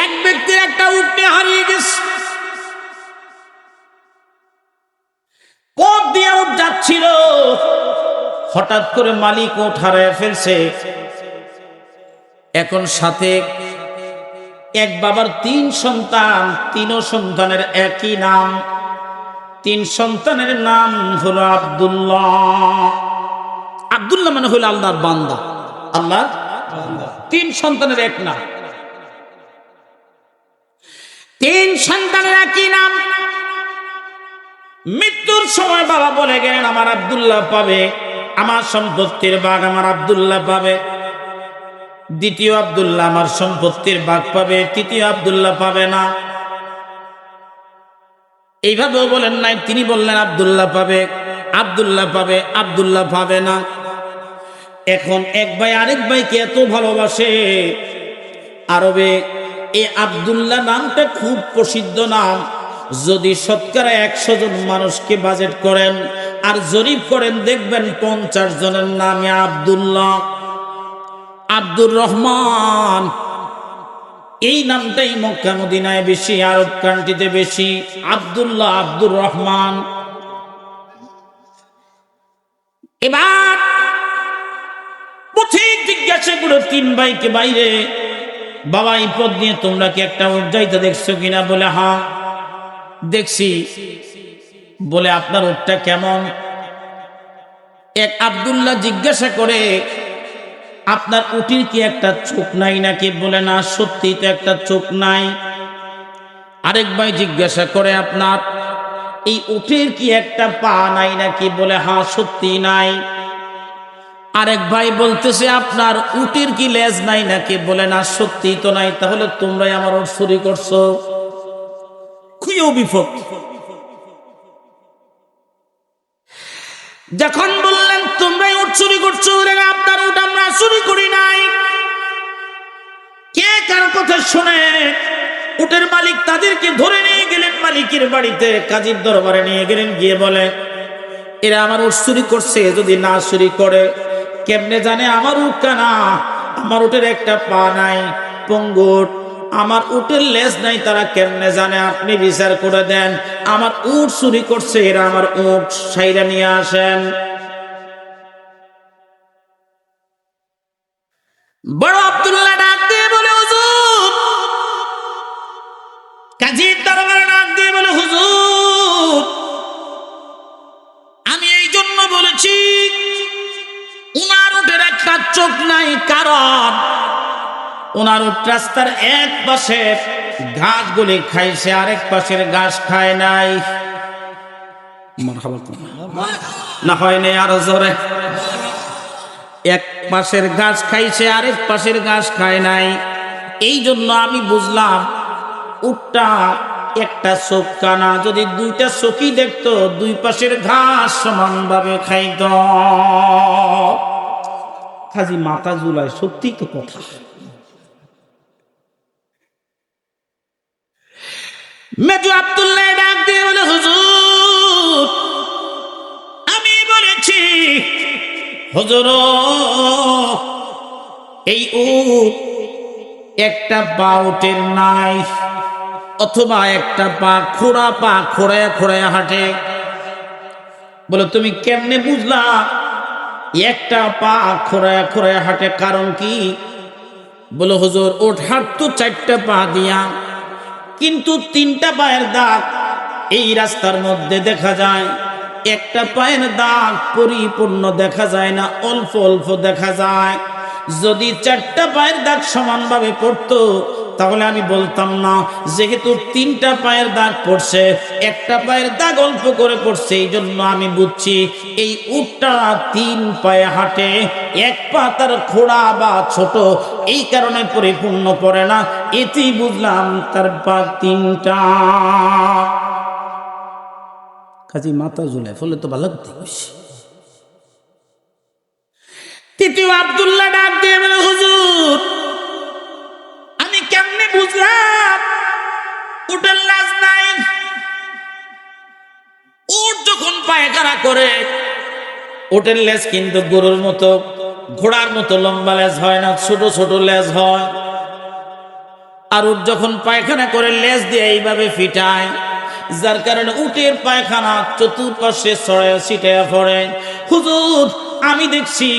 এক ব্যক্তির একটা উট হারিয়ে গেছে। পথ দিয়ে উট যাচ্ছিল, হঠাৎ করে মালিক উট হারিয়ে ফেলছে। এখন সাথে এক বাবার 3 সন্তান, 3 সন্তানের একই নাম। 3 সন্তানের নাম হলো আব্দুল্লাহ। আব্দুল্লাহ মানে হলো আল্লাহর বান্দা, আল্লাহর বান্দা। 3 সন্তানের এক নাম, 3 সন্তানের একই নাম। মৃত্যুর সময় বাবা বলে গেলেন আমার আব্দুল্লাহ পাবে, আমার সম্পত্তির ভাগ আমার আব্দুল্লাহ পাবে। দ্বিতীয় আব্দুল্লাহ আমার সম্পত্তির ভাগ পাবে, তৃতীয় আব্দুল্লাহ পাবে না। এইভাবেও বলেন নাই, তিনি বললেন আব্দুল্লাহ পাবে, আব্দুল্লাহ পাবে, আব্দুল্লাহ পাবে না। এখন এক ভাই আরেক ভাইকে এত ভালোবাসে। আরবে এই আব্দুল্লাহ নামটা খুব প্রসিদ্ধ নাম। যদি শতকরা 100 জন মানুষকে বাজেট করেন আর জরিপ করেন, দেখবেন 50 জনের নামে আব্দুল্লাহ, আব্দুর রহমান। এই নামটাই মক্কা মদিনায় বেশি, আরব কান্ট্রিতে বেশি। আব্দুল্লাহ, আব্দুর রহমান। এবার পথিক জিজ্ঞাসা করে 3 ভাইকে, বাইরে বাবা এই পথ নিয়ে তোমরা কি একটা উট যাইতে দেখছো কিনা? বলে হ্যাঁ দেখছি। বলে আপনার উটটা কেমন? এক আব্দুল্লাহ জিজ্ঞাসা করে আপনার উটির কি একটা চোখ নাই নাকি? বলে না, সত্যি তো একটা চোখ নাই। আরেক ভাই জিজ্ঞাসা করে আপনার এই উটের কি একটা পা নাই নাকি? বলে হ্যাঁ সত্যি নাই। আরেক ভাই বলতেছে আপনার উটের কি লেজ নাই নাকি? বলে না, সত্যি তো নাই। তাহলে তোমরাই আমার উট চুরি করছো। খুবই বিপদ। যখন বললেন তোমরাই উট চুরি করছো, আপনার উট আমরা চুরি করি নাই। কে কার কথা শুনে উটের মালিক তাদেরকে ধরে নিয়ে গেলেন মালিকের বাড়িতে, কাজীর দরবারে নিয়ে গেলেন। গিয়ে বলে এরা আমার উট চুরি করছে। যদি না চুরি করে কেমনে জানে আমার উট কানা? আমার উটের একটা পা নাই, পঙ্গুট। আমার উটের লেজ নাই, তারা কেমনে জানে? আপনি বিচার করে দেন। আমার উট চুরি করছে, এরা আমার উট সাইরা নিয়ে আসেন। বড় আব্দুল্লাহ ডাক দিয়ে বলে হুজুর, কাজীর দরবারে ডাক দিয়ে বলে হুজুর, আমি এই জন্য বলেছি উনার উটের একটা চোখ নাই, কারণ উনার উট রাস্তার এক পাশে ঘাস গুলি খাইছে, আরেক পাশের ঘাস খায় নাই। না হয় নাই আরো জোরে? এক পাশের ঘাস খাইছে, আরেক পাশের ঘাস খায় নাই। এই জন্য আমি বুঝলাম উটটা একটা চোখ কানা। যদি 2টা চোখই দেখতো, 2 পাশের ঘাস সমানভাবে খাইত। কাজী মাথা ঝুলায়, সত্যি তো কথা। মেজু আব্দুল্লাহ ডাক দিয়ে বলে হুজুর, আমি বলেছি হুজুর এই উট একটা পা উটের নাই, অথবা একটা পা খোড়া, পা খোড়ায় খোড়ায় হাঁটে। বলে তুমি কেমনে বুঝলা একটা পা খোড়ায় খোড়ায় হাঁটে? কারণ কি? বলে হুজুর উট হাঁটতো 4টা পা দিয়া, কিন্তু 3টা পায়ের দাগ এই রাস্তার মধ্যে দেখা যায়। একটা পায়ের দাগ পরিপূর্ণ দেখা যায় না, অল্প অল্প দেখা যায়। যদি 4টা পায়ের দাগ সমানভাবে পড়তো তাহলে আমি বলতাম না। যেহেতু 3টা পায়ের দাগ পড়ছে, একটা পায়ের দাগ অল্প করে পড়ছে, এই জন্য আমি বুঝছি এই উটটা 3 পায়ে হাঁটে। এক পা তার খোড়া বা ছোট, এই কারণে পরিপূর্ণ পড়ে না। এতেই বুঝলাম তার পা 3টা। কাজী মাথা ঝুলে ফলে তো ভালো লাগতে বেশি। তৃতীয় আব্দুল্লাহ ডাক দিয়ে বলে হুজুর, আমি কেমনে বুঝলাম উটের লাজ নাই? উট যখন পায়খানা করে, উটের লেজ কিন্তু গরুর মতো, ঘোড়ার মতো লম্বা লেজ হয় না, ছোট ছোট লেজ হয়। আর উট যখন পায়খানা করে লেজ দিয়ে এইভাবে ফিটায়, যার কারণে উটের পায়খানা চতুর্পাশে ছড়ায় ছিটায় পড়ে। হুজুর আমি দেখছি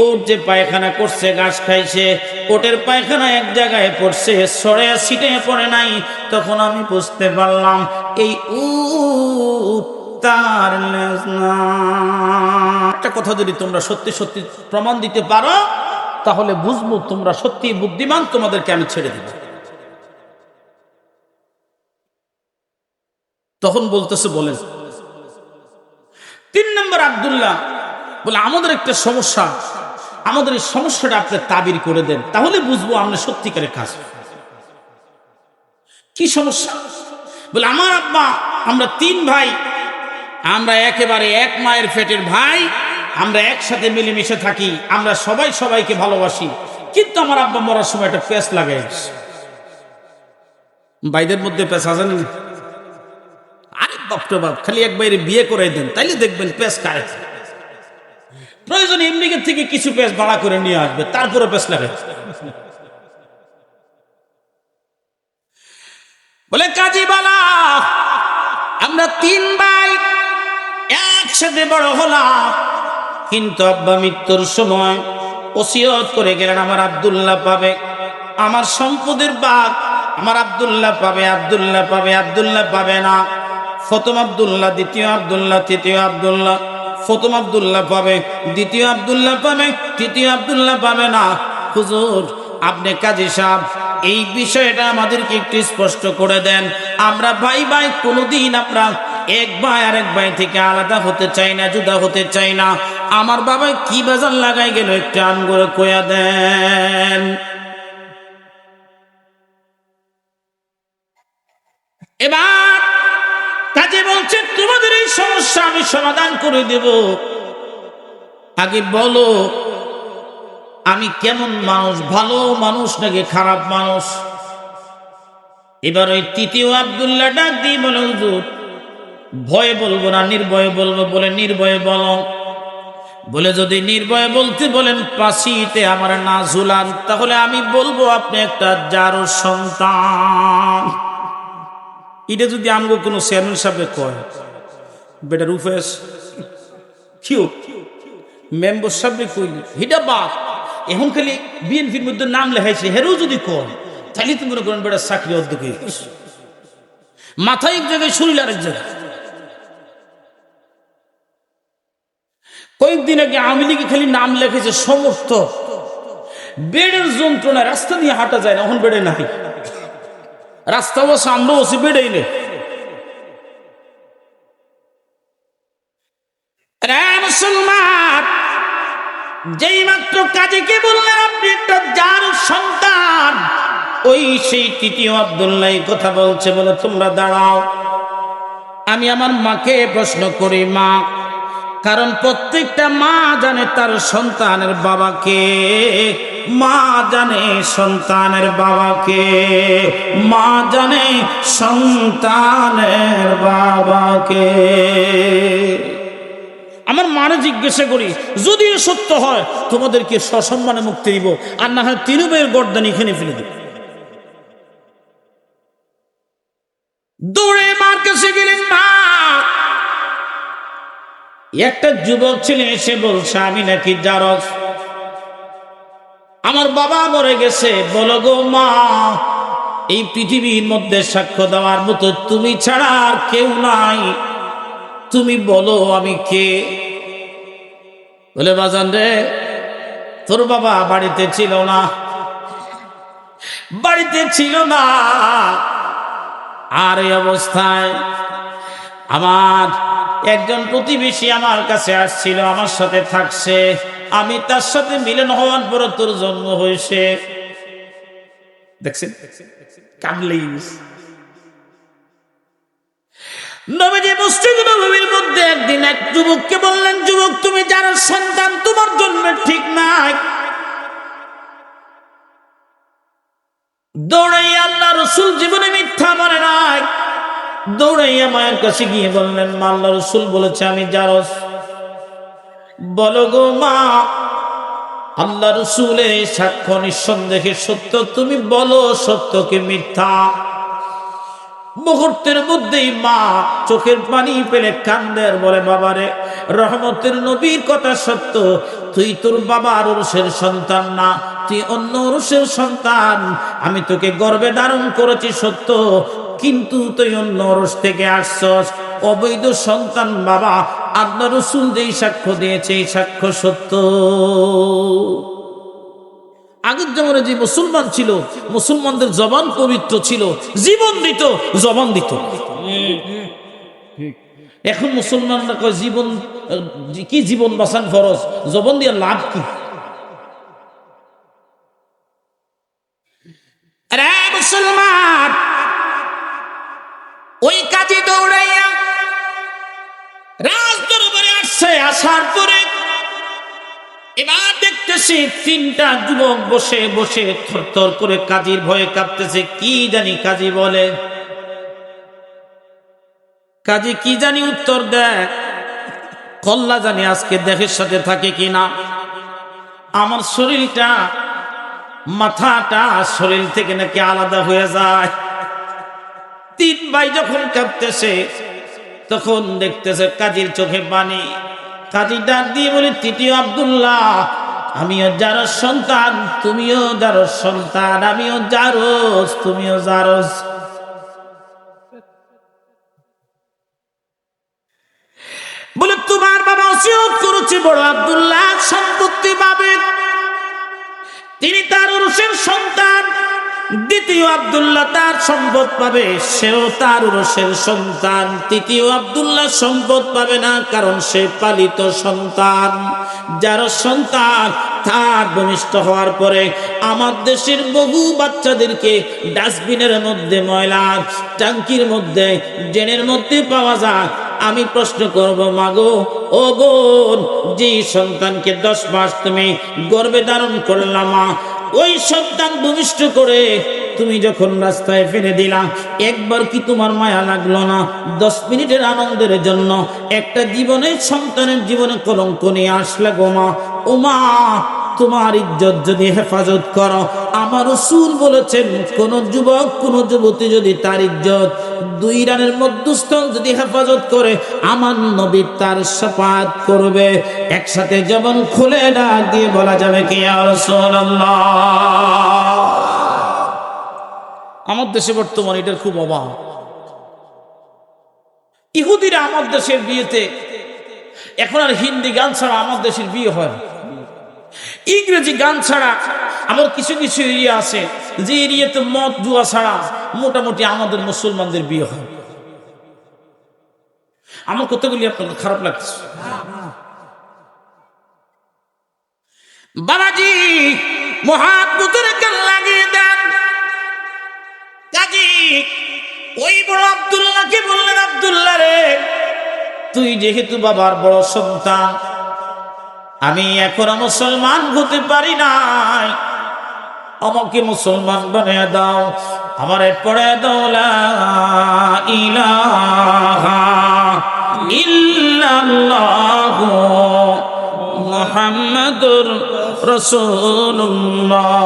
উট যে পায়খানা করছে, ঘাস খাইছে, উটের পায়খানা এক জায়গায় পড়ছে, ছড়ায় ছিটায় পড়ে নাই। তখন আমি বুঝতে পারলাম এই উট তার লেজ না। একটা কথা যদি তোমরা সত্যি সত্যি প্রমাণ দিতে পারো তাহলে বুঝবো তোমরা সত্যি বুদ্ধিমান, তোমাদেরকে আমি ছেড়ে দেব। তখন বলতেছে, বলেন। 3 নম্বর আব্দুল্লাহ বলে, আমাদের একটা সমস্যা, আমাদের এই সমস্যাটা আপনি তাবির করে দেন, তাহলে বুঝবো আপনি সত্যিকারের কাজ। কি সমস্যা? বলে, আমার আব্বা, আমরা 3 ভাই, আমরা একেবারে এক মায়ের পেটের ভাই, আমরা একসাথে মিলেমিশে থাকি, আমরা সবাই সবাইকে ভালোবাসি, কিন্তু আমার আব্বা মরার সময় একটা পেঁচ লাগাই। ভাইদের মধ্যে পেঁচ আছে না? আরে বাপরে বাপ, খালি এক বাইরে বিয়ে করে দেন, তাইলে দেখবেন পেঁচ কারে। প্রয়োজন এমনিকের থেকে কিছু পেঁচ ভাড়া করে নিয়ে আসবে, তারপরে পেঁচ লাগাই। বলে, কাজী বালা, আমরা 3 ভাই একসাথে বড় হলাম, কিন্তু আব্বা মৃত্যুর সময় ওসিয়ত করে গেলেন আমার আব্দুল্লাহ পাবে, আমার সম্পদের ভাগ আমার আব্দুল্লাহ পাবে, আব্দুল্লাহ পাবে, আব্দুল্লাহ পাবে না। প্রথম আব্দুল্লাহ, দ্বিতীয় আব্দুল্লাহ, তৃতীয় আব্দুল্লাহ। প্রথম আব্দুল্লাহ পাবে, দ্বিতীয় আব্দুল্লাহ পাবে, তৃতীয় আব্দুল্লাহ পাবে না। হুজুর আপনি কাজী সাহেব এই বিষয়টা আমাদেরকে একটু স্পষ্ট করে দেন। আমরা ভাই ভাই কোনোদিন আমরা এক ভাই আর এক ভাই থেকে আলাদা হতে চাই না, জুদা হতে চাই না। আমার বাবা কি বাজার লাগাই গেল একটু আমগরে কইয়া দেন। এবার কাজে বলছে, তোমাদের এই সমস্যা আমি সমাধান করে দেব, আগে বলো আমি কেমন মানুষ, ভালো মানুষ নাকি খারাপ মানুষ? এবার ওই তৃতীয় আব্দুল্লাহ ডাক দিয়ে বলে, হুজুর ভয়ে বলবো না নির্ভয়ে বলবো? বলে, নির্ভয়ে বলো। বলে, যদি নির্ভয়ে বলতে বলেন ফাঁসিতে আমার না ঝুলান, তাহলে আমি বলবো আপনি একটা জারোর সন্তান। এটা যদি আমগো কোনো চেয়ারম্যান সাহেব কয়, বেটার উফেস কিউ মেম্বার সাহেব কইলি হিটা বাপ, এখন খালি বিএনপির মধ্যে নাম লেখাইছে, হেরও যদি কয়, তাহলে তুমি মনে করেন বেটার চাকরি অর্ধেক হয়ে গেছে। মাথায় এক জায়গায়, শরীর আরেক জায়গায়। কয়েকদিন আগে আওয়ামী লীগে খালি নাম লেখেছে সমর্থক, বেডের যন্ত্রণা, রাস্তা দিয়ে হাঁটা যায় না, এখন বেডে নাই। রাস্তা বসে আমরা বসে বেডেই নেই। মুসলমান, যেই মাত্র কাজীকে বললেন আপনি একটা যার সন্তান, ওই সেই তৃতীয় আব্দুল্লাহ কথা বলছে। বলে, তোমরা দাঁড়াও, আমি আমার মাকে প্রশ্ন করি। মা, কারণ প্রত্যেকটা মা জানে তার সন্তানের বাবাকে, মা জানে সন্তানের বাবাকে, মা জানে সন্তানের বাবাকে। আমার মারে জিজ্ঞাসা করি, যদি সত্য হয় তোমাদেরকে সসম্মানে মুক্তি দিব, আর না হয় 3 ভাইয়ের গর্দান এখানে ফেলে দিব। দৌড়ে মার কাছে গেলেন। মা, একটা যুবক ছেলে এসে বলছে আমি নাকি জারজ, আমার বাবা মরে গেছে। বলো গো মা, এই পৃথিবীর মধ্যে সাক্ষ্য দেওয়ার মতো তুমি ছাড়া আর কেউ নাই, তুমি বলো আমি কে? বলে, বাজান রে, তোর বাবা বাড়িতে ছিল না, বাড়িতে ছিল না। আর এই অবস্থায় আমার একজন প্রতিবেশী আমার কাছে আসছিল, আমার সাথে থাকছে, আমি তার সাথে মিলন হওয়ার পর তোর জন্ম হয়েছে। দেখছেন, কামলেই নবীজি মসজিদ নববীর মধ্যে একদিন এক যুবককে বললেন, যুবক তুমি যার সন্তান, তোমার জন্মের ঠিক নাই। দৌড়াইয়া, আল্লাহ রাসূল জীবনে মিথ্যা বলে নাই, দৌড়াইয়া মায়ের কাছে গিয়ে বললেন, মা, আল্লাহ রাসূল বলেছে আমি জারজ। বলো গো মা, আল্লাহ রাসূলের সাক্ষ্য নিঃসন্দেহে সত্য, তুমি বলো সত্য কি মিথ্যা। মুহূর্তের মধ্যেই মা চোখের পানি ফেলে কান্দে আর বলে, বাবারে, রহমতের নবীর কথা সত্য, তুই তোর বাবার উরুসের সন্তান না, তুই অন্য উরুসের সন্তান। আমি তোকে গর্ভে ধারণ করেছি সত্য, কিন্তু তুই অন্য উরুস থেকে আসছস, অবৈধ সন্তান বাবা। আল্লাহ রাসূল যেই সাক্ষ্য দিয়েছে এই সাক্ষ্য সত্য। আগের জমানে যে মুসলমান ছিল, মুসলমানদের জবান পবিত্র ছিল, জীবন দিত, জবান দিত। এখন মুসলমানরা কয় জীবন কি, জীবন বাঁচান ফরজ, জবান দিয়ে লাভ কি? আরে মুসলমান, ওই কাজে দৌড়াইয়া রাজ দরবারে আসছে। আসার পরে এবার দেখতেছি তিনটা যুবক বসে বসে থরথর করে কাজীর ভয়ে কাঁপতেছে। কি জানি কাজী বলে, কাজী কি জানি উত্তর দেয়, কল্লা জানি আজকে দেহের সাথে থাকে কিনা। আমার শরীরটা, মাথাটা শরীর থেকে নাকি আলাদা হয়ে যায়। তিন ভাই যখন কাঁপতেছে তখন দেখতেছে কাজীর চোখে পানি। কাজী ডাক দিয়ে বলে, তৃতীয় আব্দুল্লাহ, আমিও জারস সন্তান, তুমিও জারস সন্তান, আমিও জারস, তুমিও জারস। বলে, তোমার বাবা ওসিয়ত করেছে বড় আব্দুল্লাহ সম্পত্তি পাবে, তিনি তার উরুসের সন্তান। দ্বিতীয় আব্দুল্লাহ তার সম্পদ পাবে, সেও তার উরুসের সন্তান। তৃতীয় আব্দুল্লাহ সম্পদ পাবে না, কারণ সে পালিত সন্তান। যার সন্তান তার ভূমিষ্ঠ হওয়ার পরে আমার দেশের বহু বাচ্চাদেরকে ডাস্টবিনের মধ্যে, ময়লা ট্যাঙ্কির মধ্যে, ড্রেনের মধ্যে পাওয়া যায়। আমি প্রশ্ন করব, মাগো ও বোন, যে সন্তানকে 10 মাস তুমি গর্ভে ধারণ করলাম, ওই সন্তান ভূমিষ্ঠ করে তুমি যখন রাস্তায় ফেলে দিলা, একবার কি তোমার মায়া লাগলো না? 10 মিনিটের আনন্দের জন্য একটা জীবনের, সন্তানের জীবনে কলঙ্ক নিয়ে আসলে গো মা। ও মা, তোমার ইজ্জত যদি হেফাজত করো, আমার রাসূল বলেছেন, কোন যুবক কোন যুবতী যদি তার ইজ্জত 2 রানের মধ্যস্থল যদি হেফাজত করে, আমার নবী তার শাফাআত করবে। একসাথে জবান খুলে ডাক দিয়ে বলা যাবে কি, ইয়া রাসূলুল্লাহ। আমার দেশে বর্তমানে এটার খুব অভাব। ইহুদিরা আমার দেশের বিয়েতে এখন আর হিন্দি গান ছাড়া আমার দেশের বিয়ে হয় না। ইংরেজি গান ছাড়া আমার কিছু কিছু এরিয়া আছে, যে এরিয়াতে মদ জুয়া ছাড়া মোটামুটি আমাদের মুসলমানদের বিয়ে হয়। আমার কতগুলি আপনাদের খারাপ লাগছে। বাবাজি মহাদ্ভুতের গান লাগিয়ে দেন। কাজী ওই বড় আব্দুল্লাহকে বললেন, আব্দুল্লাহ রে, তুই যেহেতু বাবার বড় সন্তান, আমি এখনো মুসলমান হতে পারি নাই, আমাকে মুসলমান বানিয়ে দাও, আমারে পড়ে দাও লা ইলাহা ইল্লাল্লাহু মুহাম্মাদুর রাসূলুল্লাহ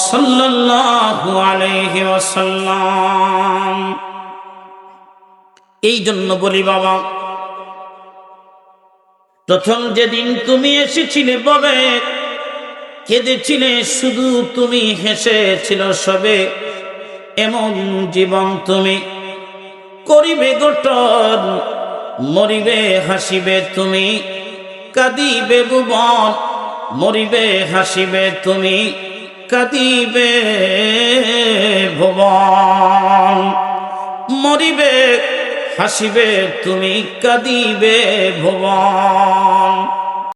সাল্লাল্লাহু আলাইহি ওয়াসাল্লাম। এই জন্য বলি বাবা, প্রথম যেদিন তুমি এসেছিলে ববে কেঁদেছিলে শুধু, তুমি হেসেছিল সবে। এমন জীবন তুমি করিবে গঠন, মরিবে হাসিবে তুমি, কাঁদিবে ভুবন, মরিবে হাসিবে তুমি, কাঁদিবে ভুবন। মরিবে হাসিবে তুমি, কাঁদিবে ভুবন।